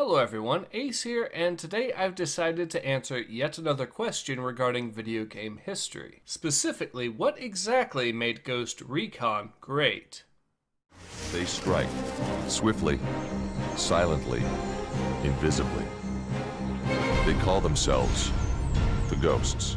Hello everyone, Ace here, and today I've decided to answer yet another question regarding video game history. Specifically, what exactly made Ghost Recon great? They strike, swiftly, silently, invisibly. They call themselves the Ghosts.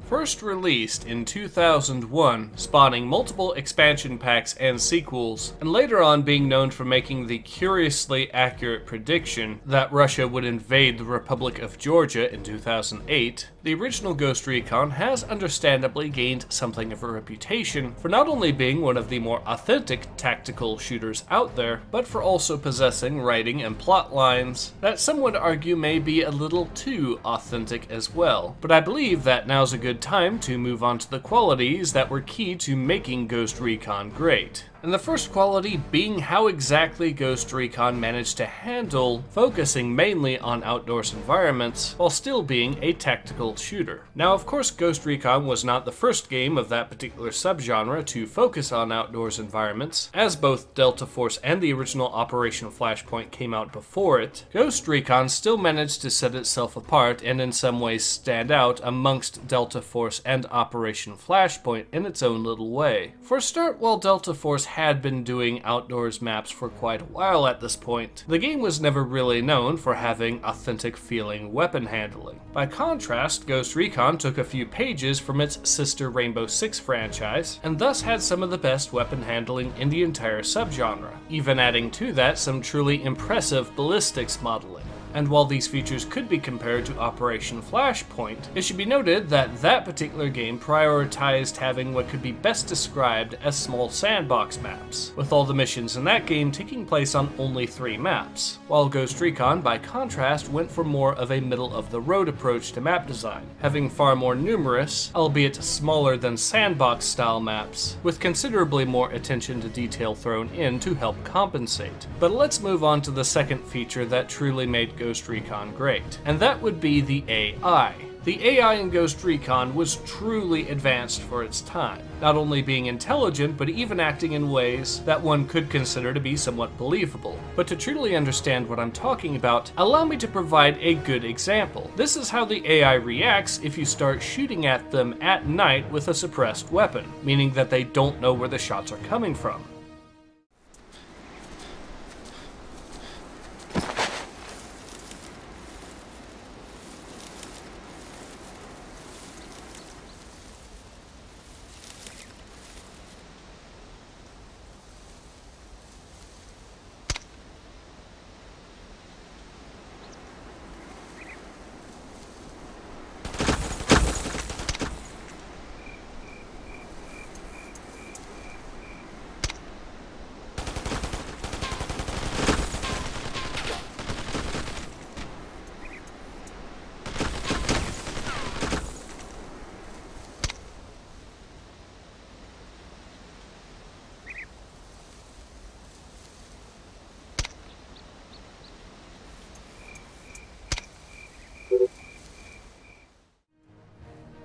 First released in 2001, spawning multiple expansion packs and sequels, and later on being known for making the curiously accurate prediction that Russia would invade the Republic of Georgia in 2008, the original Ghost Recon has understandably gained something of a reputation for not only being one of the more authentic tactical shooters out there, but for also possessing writing and plot lines that some would argue may be a little too authentic as well. But I believe that now's a good time to move on to the qualities that were key to making Ghost Recon great. And the first quality being how exactly Ghost Recon managed to handle focusing mainly on outdoors environments while still being a tactical shooter. Now of course Ghost Recon was not the first game of that particular subgenre to focus on outdoors environments, as both Delta Force and the original Operation Flashpoint came out before it. Ghost Recon still managed to set itself apart and in some ways stand out amongst Delta Force and Operation Flashpoint in its own little way. For a start, while Delta Force had been doing outdoors maps for quite a while at this point, the game was never really known for having authentic feeling weapon handling. By contrast, Ghost Recon took a few pages from its sister Rainbow Six franchise, and thus had some of the best weapon handling in the entire subgenre, even adding to that some truly impressive ballistics modeling. And while these features could be compared to Operation Flashpoint, it should be noted that that particular game prioritized having what could be best described as small sandbox maps, with all the missions in that game taking place on only 3 maps, while Ghost Recon, by contrast, went for more of a middle-of-the-road approach to map design, having far more numerous, albeit smaller than sandbox-style maps, with considerably more attention to detail thrown in to help compensate. But let's move on to the second feature that truly made Ghost Recon great, and that would be the AI. The AI in Ghost Recon was truly advanced for its time, not only being intelligent, but even acting in ways that one could consider to be somewhat believable. But to truly understand what I'm talking about, allow me to provide a good example. This is how the AI reacts if you start shooting at them at night with a suppressed weapon, meaning that they don't know where the shots are coming from.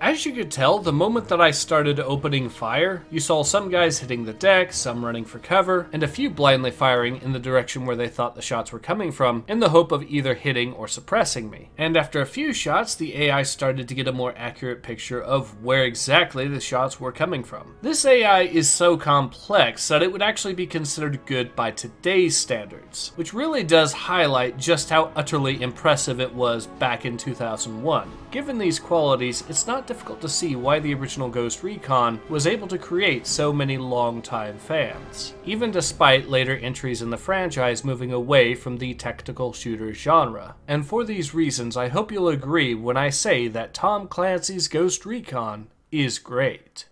As you could tell, the moment that I started opening fire, you saw some guys hitting the deck, some running for cover, and a few blindly firing in the direction where they thought the shots were coming from, in the hope of either hitting or suppressing me. And after a few shots, the AI started to get a more accurate picture of where exactly the shots were coming from. This AI is so complex that it would actually be considered good by today's standards, which really does highlight just how utterly impressive it was back in 2001. Given these qualities, it's not difficult to see why the original Ghost Recon was able to create so many long-time fans, even despite later entries in the franchise moving away from the tactical shooter genre. And for these reasons, I hope you'll agree when I say that Tom Clancy's Ghost Recon is great.